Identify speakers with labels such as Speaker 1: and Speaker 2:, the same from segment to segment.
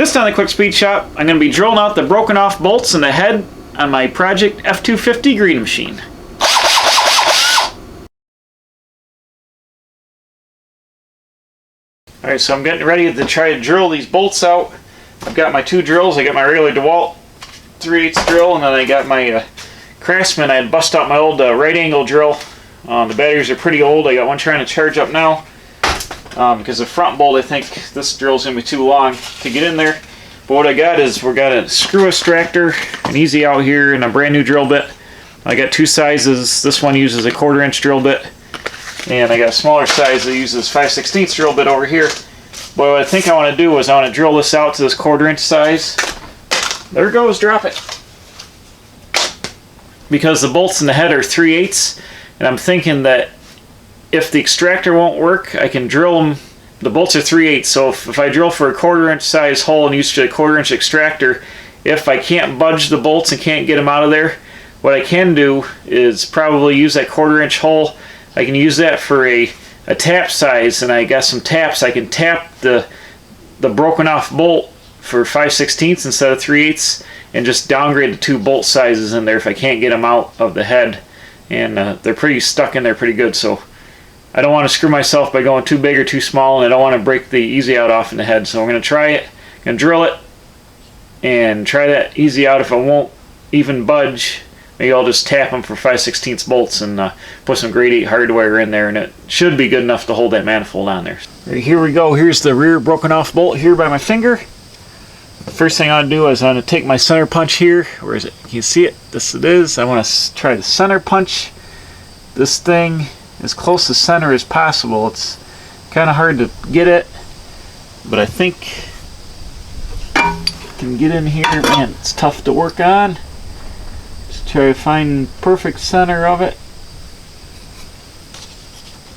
Speaker 1: This time at Quick Speed Shop, I'm going to be drilling out the broken off bolts in the head on my Project F250 green machine. Alright, so I'm getting ready to try to drill these bolts out. I've got my two drills. I got my regular DeWalt 3/8 drill, and then I got my Craftsman. I had bust out my old right angle drill. The batteries are pretty old. I got one trying to charge up now. Because the front bolt, I think this drill's going to be too long to get in there. But what I got is we got a screw extractor, an easy out here, and a brand new drill bit. I got two sizes. This one uses a 1/4 inch drill bit, and I got a smaller size that uses 5/16 drill bit over here. But what I think I want to do is I want to drill this out to this 1/4 inch size. There it goes, drop it. Because the bolts in the head are 3/8, and I'm thinking that if the extractor won't work, I can drill them. The bolts are 3/8, so if I drill for a 1/4 inch size hole and use a 1/4 inch extractor, if I can't budge the bolts and can't get them out of there, what I can do is probably use that 1/4 inch hole. I can use that for a tap size, and I got some taps. I can tap the broken off bolt for 5/16 instead of 3/8 and just downgrade the two bolt sizes in there if I can't get them out of the head. And they're pretty stuck in there pretty good, so I don't want to screw myself by going too big or too small, and I don't want to break the easy out off in the head. So I'm going to try it, going to drill it, and try that easy out. If it won't even budge, maybe I'll just tap them for 5/16 bolts and put some grade 8 hardware in there, and it should be good enough to hold that manifold on there. Right, here we go. Here's the rear broken off bolt here by my finger. The first thing I want to do is I'm going to take my center punch here. Where is it? Can you see it? This it is. I want to try to center punch this thing as close to center as possible. It's kind of hard to get it, but I think I can get in here. Man, it's tough to work on. Just try to find perfect center of it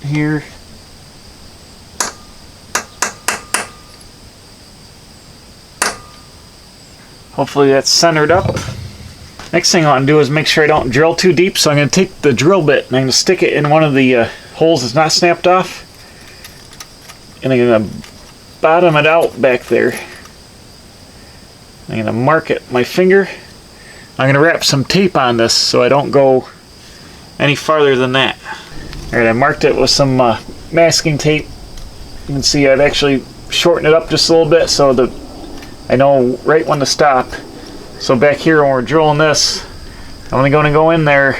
Speaker 1: here. Hopefully that's centered up. Next thing I want to do is make sure I don't drill too deep, so I'm going to take the drill bit and I'm going to stick it in one of the holes that's not snapped off, and I'm going to bottom it out back there. I'm going to mark it my finger. I'm going to wrap some tape on this so I don't go any farther than that. Alright, I marked it with some masking tape. You can see I've actually shortened it up just a little bit so that I know right when to stop. So back here when we're drilling this, I'm only going to go in there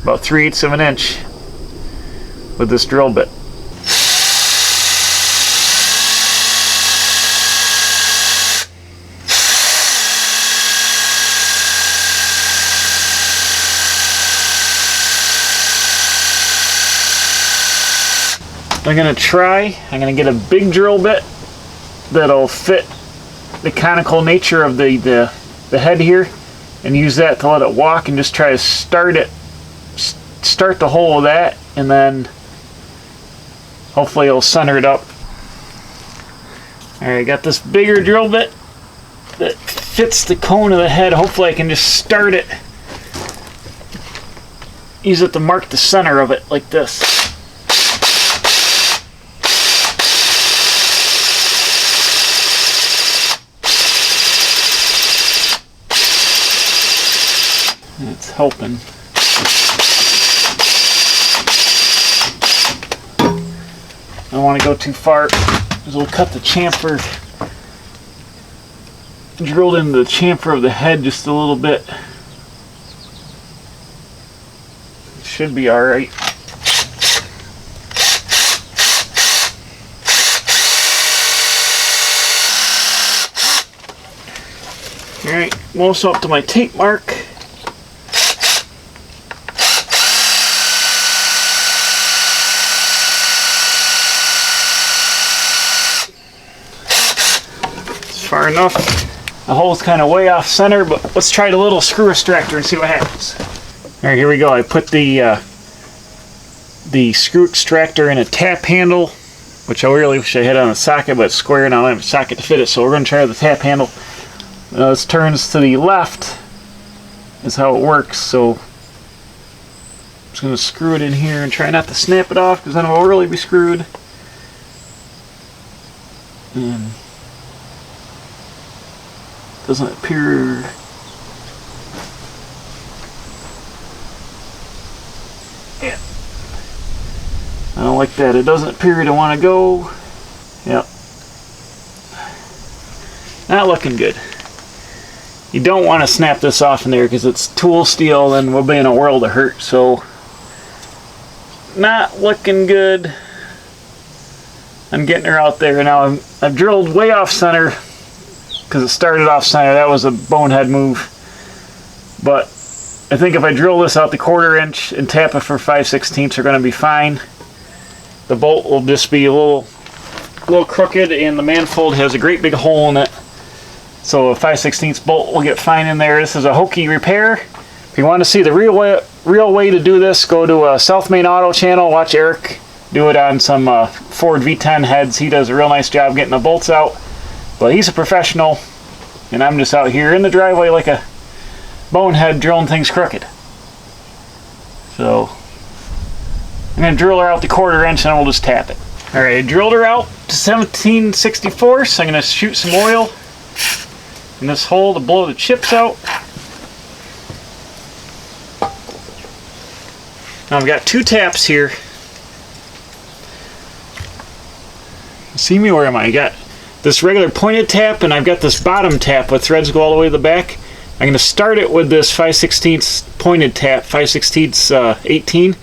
Speaker 1: about 3/8 of an inch with this drill bit. I'm going to get a big drill bit that'll fit the conical nature of the head here, and use that to let it walk, and just try to start the hole of that, and then hopefully it'll center it up. Alright, I got this bigger drill bit that fits the cone of the head. Hopefully I can just start it, use it to mark the center of it like this. It's helping. I don't want to go too far because we'll cut the chamfer. Drilled into the chamfer of the head just a little bit. It should be alright. Alright, almost up to my tape mark. Far enough. The hole's kind of way off center, but let's try the little screw extractor and see what happens. Alright, here we go. I put the screw extractor in a tap handle, which I really wish I had on a socket, but it's square and I don't have a socket to fit it, so we're going to try the tap handle. This turns to the left is how it works, so I'm just going to screw it in here and try not to snap it off because then it will really be screwed. And Doesn't appear. Yeah. I don't like that. It doesn't appear to want to go. Yep. Not looking good. You don't want to snap this off in there because it's tool steel and we'll be in a world of hurt. So, not looking good. I'm getting her out there now. I've drilled way off center because it started off center. That was a bonehead move. But I think if I drill this out the 1/4 inch and tap it for 5/16, we're going to be fine. The bolt will just be a little crooked, and the manifold has a great big hole in it. So a 5/16 bolt will get fine in there. This is a hokey repair. If you want to see the real way to do this, go to South Main Auto channel. Watch Eric do it on some Ford V10 heads. He does a real nice job getting the bolts out. But he's a professional, and I'm just out here in the driveway like a bonehead drilling things crooked. So I'm going to drill her out the 1/4 inch and we'll just tap it. Alright, I drilled her out to 17/64, so I'm going to shoot some oil in this hole to blow the chips out. Now I've got 2 taps here. See me, where am I? I got this regular pointed tap and I've got this bottom tap with threads go all the way to the back. I'm going to start it with this 5/16 pointed tap, 5/16 18.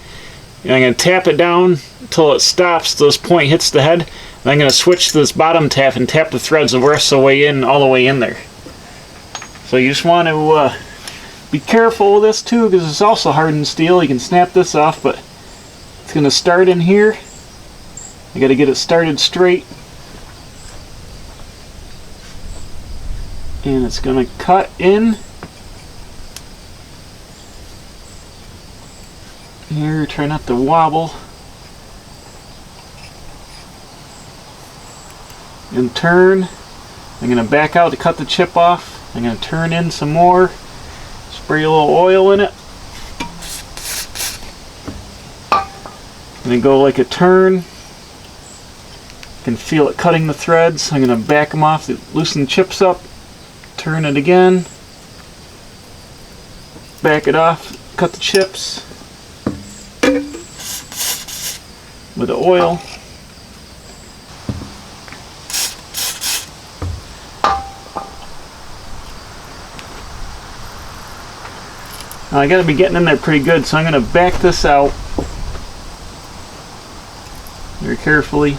Speaker 1: And I'm going to tap it down until it stops, till this point hits the head. And I'm going to switch to this bottom tap and tap the threads the rest of the way in, all the way in there. So you just want to be careful with this too, because it's also hardened steel. You can snap this off, but it's going to start in here. I got to get it started straight. And it's going to cut in. Here, try not to wobble. And turn. I'm going to back out to cut the chip off. I'm going to turn in some more. Spray a little oil in it. And then go like a turn. You can feel it cutting the threads. I'm going to back them off to loosen the chips up. Turn it again. Back it off. Cut the chips with the oil. Now I got to be getting in there pretty good, so I'm going to back this out very carefully.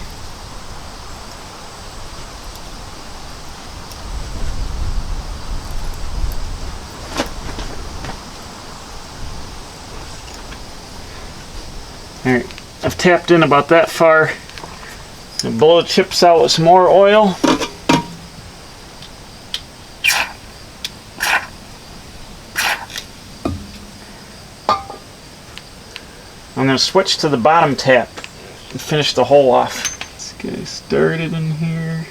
Speaker 1: Alright, I've tapped in about that far. And blow the chips out with some more oil. I'm going to switch to the bottom tap and finish the hole off. Let's get it started in here.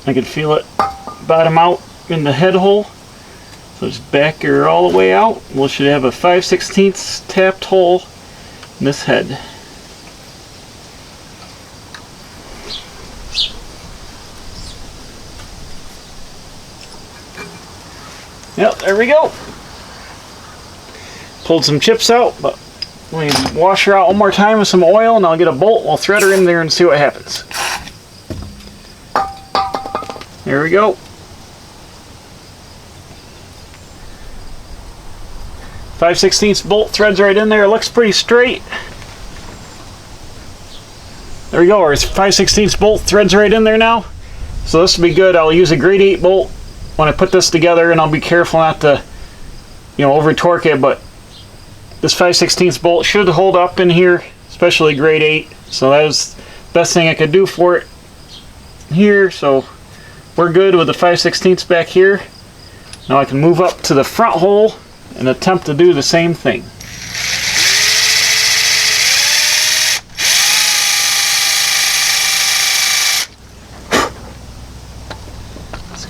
Speaker 1: I can feel it bottom out in the head hole. So just back her all the way out. We should have a 5/16 tapped hole in this head. Yep, there we go. Pulled some chips out, but let me wash her out one more time with some oil and I'll get a bolt. We'll thread her in there and see what happens. There we go. 5/16 bolt threads right in there. It looks pretty straight. There we go. Our 5/16 bolt threads right in there now. So this will be good. I'll use a grade 8 bolt when I put this together, and I'll be careful not to, over torque it. But this 5/16 bolt should hold up in here, especially grade 8. So that is the best thing I could do for it here. So we're good with the 5/16 back here. Now I can move up to the front hole and attempt to do the same thing.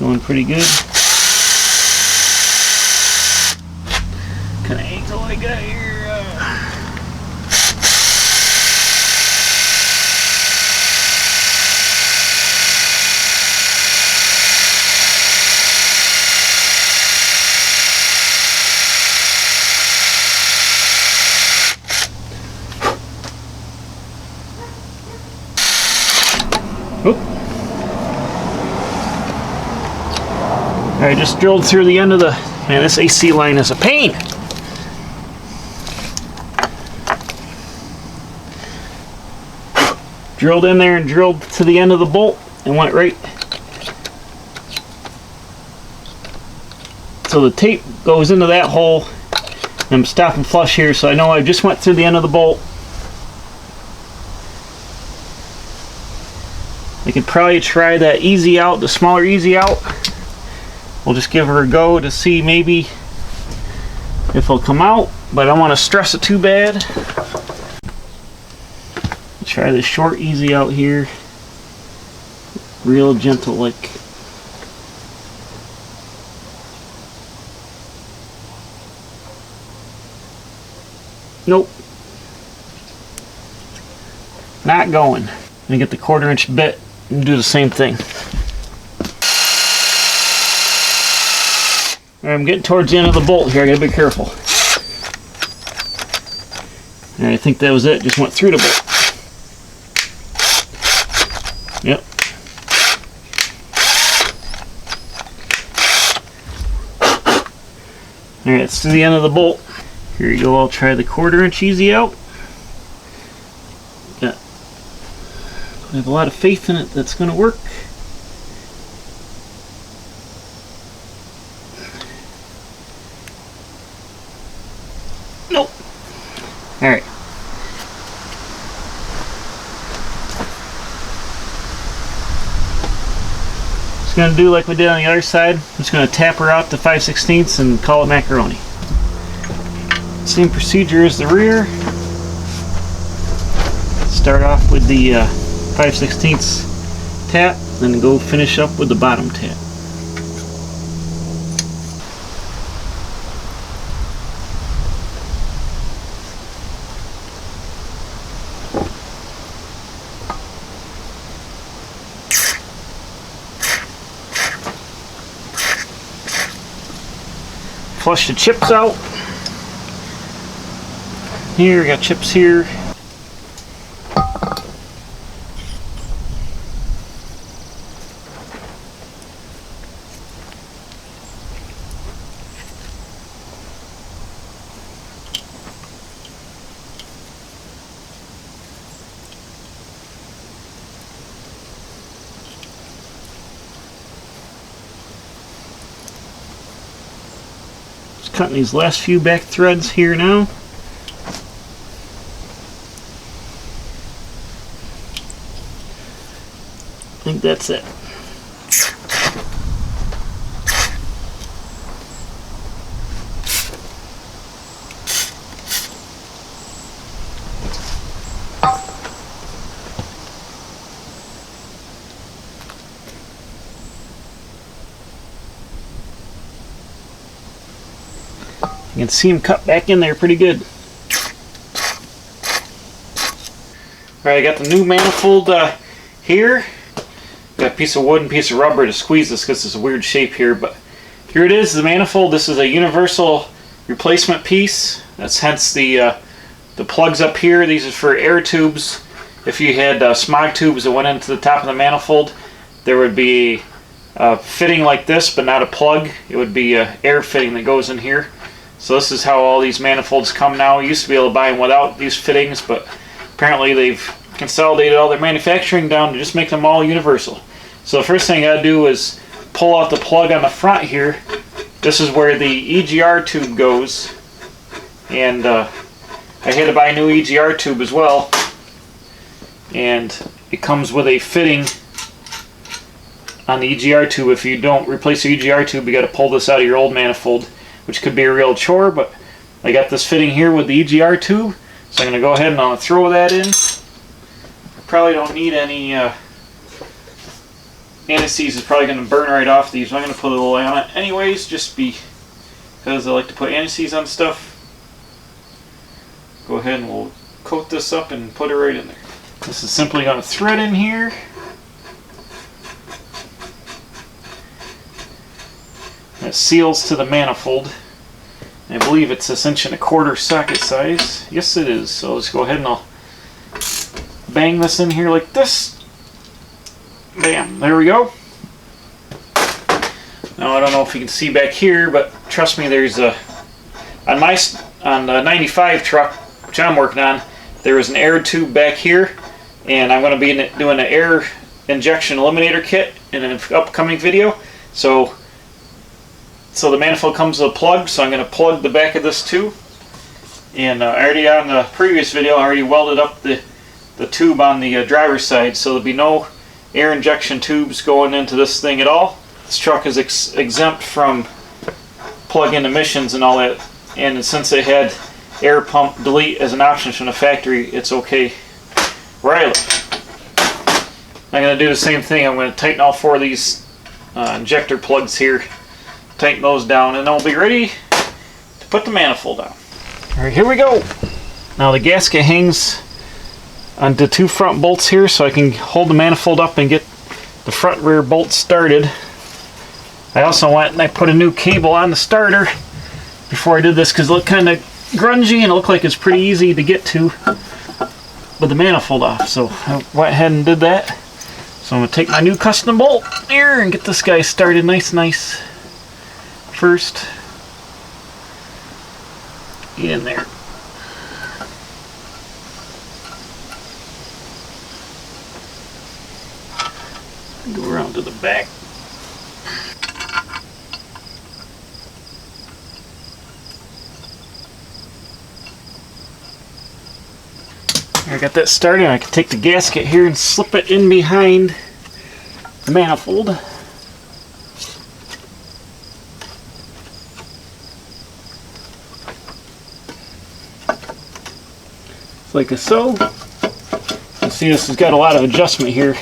Speaker 1: going pretty good. Kind of angle I got here. I just drilled through the end of the... Man, this AC line is a pain. Drilled in there and drilled to the end of the bolt and went right. So the tape goes into that hole. I'm stopping flush here, so I know I just went through the end of the bolt. I could probably try that easy out, the smaller easy out. We'll just give her a go to see maybe if it'll come out, but I don't want to stress it too bad. Try this short easy out here. Real gentle like. Nope. Not going. I'm gonna get the 1/4 inch bit and do the same thing. I'm getting towards the end of the bolt here. I gotta be careful. And I think that was it. Just went through the bolt. Yep. Alright, it's to the end of the bolt. Here you go. I'll try the 1/4 inch easy out. Yeah. I have a lot of faith in it that's going to work. Nope. Alright. Just going to do like we did on the other side. I'm just going to tap her out to 5/16 and call it macaroni. Same procedure as the rear. Start off with the 5/16 tap, then go finish up with the bottom tap. Flush the chips out. Here, we got chips here. Just cutting these last few back threads here now. I think that's it. You can see them cut back in there pretty good. Alright, I got the new manifold here. Got a piece of wood and piece of rubber to squeeze this because it's a weird shape here, but here it is, the manifold. This is a universal replacement piece. That's hence the plugs up here. These are for air tubes. If you had smog tubes that went into the top of the manifold, there would be a fitting like this, but not a plug. It would be an air fitting that goes in here. So this is how all these manifolds come now. You used to be able to buy them without these fittings, but apparently they've consolidated all their manufacturing down to just make them all universal. So the first thing I gotta do is pull out the plug on the front here. This is where the EGR tube goes, and I had to buy a new EGR tube as well, and it comes with a fitting on the EGR tube. If you don't replace the EGR tube, you got to pull this out of your old manifold, which could be a real chore, but I got this fitting here with the EGR tube, so I'm going to go ahead and I'll throw that in. I probably don't need any anti-seize is probably going to burn right off these. I'm going to put a little on it anyways, just because I like to put anti-seize on stuff. Go ahead and we'll coat this up and put it right in there. This is simply going to thread in here. That seals to the manifold. I believe it's 1.25 inch socket size. Yes, it is. So let's go ahead and I'll bang this in here like this. Bam, there we go. Now I don't know if you can see back here, but trust me, there's a on the 95 truck which I'm working on, there is an air tube back here, and I'm going to be doing an air injection eliminator kit in an upcoming video. So the manifold comes with a plug, so I'm going to plug the back of this too. And already on the previous video, I already welded up the tube on the driver's side, so there'll be no air injection tubes going into this thing at all. This truck is exempt from plug-in emissions and all that, and since they had air pump delete as an option from the factory, it's okay where I live. I'm going to do the same thing. I'm going to tighten all 4 of these injector plugs here, tighten those down, and then we'll be ready to put the manifold on. Alright, here we go. Now the gasket hangs onto 2 front bolts here, so I can hold the manifold up and get the front rear bolts started. I also went and I put a new cable on the starter before I did this because it looked kind of grungy and it looked like it's pretty easy to get to with the manifold off. So I went ahead and did that. So I'm going to take my new custom bolt here and get this guy started nice first. Get in there. Go around to the back. I got that started. I can take the gasket here and slip it in behind the manifold. Like so. You see this has got a lot of adjustment here.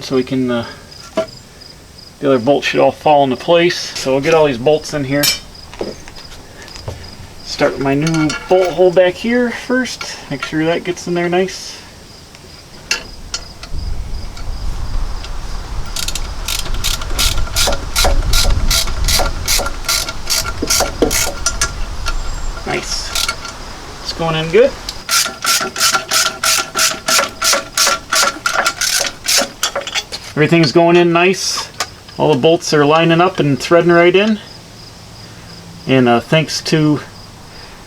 Speaker 1: So we can, the other bolts should all fall into place. So we'll get all these bolts in here. Start with my new bolt hole back here first. Make sure that gets in there nice. Nice. It's going in good. Everything's going in nice. All the bolts are lining up and threading right in. And thanks to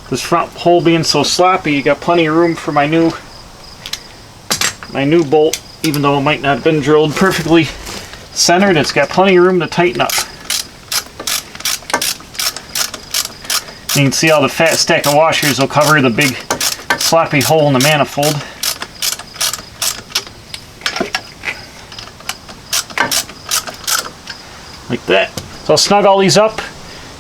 Speaker 1: this front hole being so sloppy, you got plenty of room for my new bolt. Even though it might not have been drilled perfectly centered, it's got plenty of room to tighten up. You can see all the fat stack of washers will cover the big sloppy hole in the manifold. Like that. So I'll snug all these up,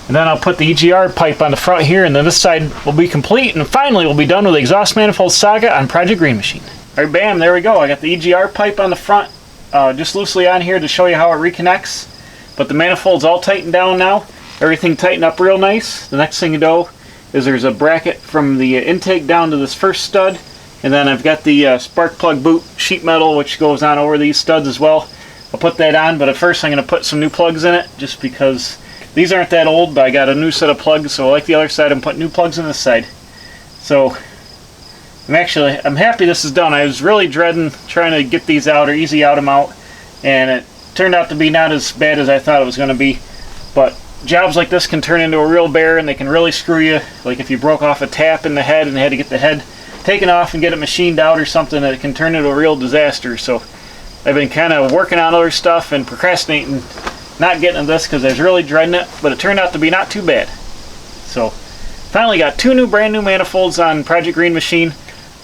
Speaker 1: and then I'll put the EGR pipe on the front here, and then this side will be complete, and finally we'll be done with the exhaust manifold saga on Project Green Machine. Alright, bam, there we go. I got the EGR pipe on the front, just loosely on here to show you how it reconnects. But the manifold's all tightened down now. Everything tightened up real nice. The next thing you know is there's a bracket from the intake down to this first stud, and then I've got the spark plug boot sheet metal which goes on over these studs as well. I'll put that on, but at first I'm going to put some new plugs in it just because these aren't that old, but I got a new set of plugs, so like the other side, I'm putting new plugs in this side. So I'm happy this is done. I was really dreading trying to get these out or easy out them out, and it turned out to be not as bad as I thought it was going to be. But jobs like this can turn into a real bear, and they can really screw you. Like if you broke off a tap in the head and had to get the head taken off and get it machined out or something, it can turn into a real disaster. So I've been kind of working on other stuff and procrastinating not getting into this because I was really dreading it, but it turned out to be not too bad. So finally got 2 brand new manifolds on Project Green Machine.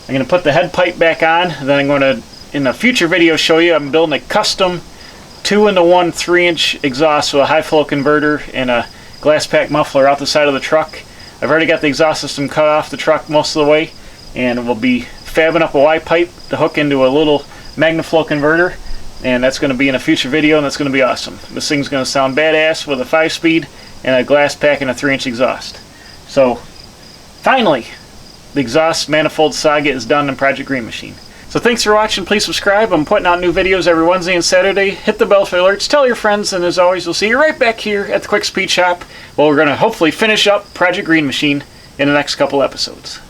Speaker 1: I'm going to put the head pipe back on, and then I'm going to, in a future video, show you I'm building a custom 2-in-1 3-inch exhaust with a high flow converter and a glass pack muffler out the side of the truck. I've already got the exhaust system cut off the truck most of the way, and we'll be fabbing up a Y pipe to hook into a little Manifold converter, and that's going to be in a future video, and that's going to be awesome. This thing's going to sound badass with a 5-speed and a glass pack and a 3-inch exhaust. So finally, the exhaust manifold saga is done in Project Green Machine. So thanks for watching. Please subscribe. I'm putting out new videos every Wednesday and Saturday. Hit the bell for alerts. Tell your friends. And as always, we'll see you right back here at the Quick Speed Shop. Well, we're going to hopefully finish up Project Green Machine in the next couple episodes.